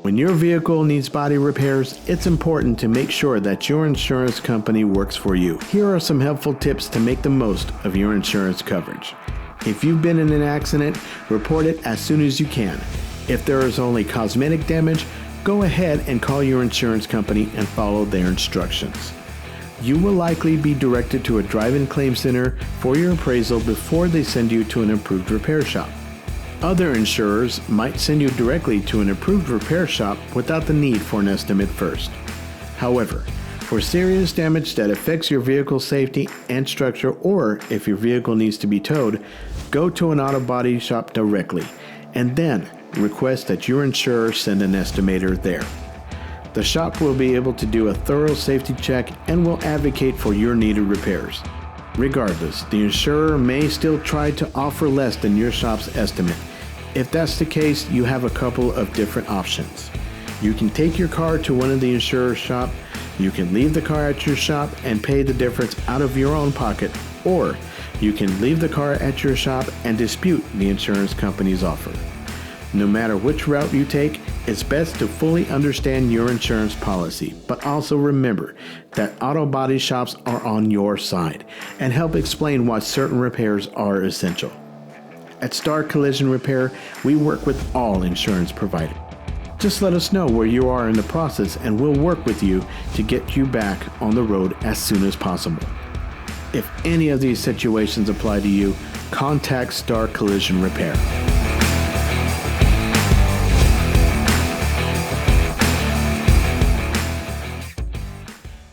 When your vehicle needs body repairs, it's important to make sure that your insurance company works for you. Here are some helpful tips to make the most of your insurance coverage. If you've been in an accident, report it as soon as you can. If there is only cosmetic damage, go ahead and call your insurance company and follow their instructions. You will likely be directed to a drive-in claim center for your appraisal before they send you to an approved repair shop. Other insurers might send you directly to an approved repair shop without the need for an estimate first. However, for serious damage that affects your vehicle's safety and structure, or if your vehicle needs to be towed, go to an auto body shop directly and then request that your insurer send an estimator there. The shop will be able to do a thorough safety check and will advocate for your needed repairs. Regardless, the insurer may still try to offer less than your shop's estimate. If that's the case, you have a couple of different options. You can take your car to one of the insurer's shop, you can leave the car at your shop and pay the difference out of your own pocket, or you can leave the car at your shop and dispute the insurance company's offer. No matter which route you take, it's best to fully understand your insurance policy, but also remember that auto body shops are on your side and help explain why certain repairs are essential. At Star Collision Repair, we work with all insurance providers. Just let us know where you are in the process and we'll work with you to get you back on the road as soon as possible. If any of these situations apply to you, contact Star Collision Repair.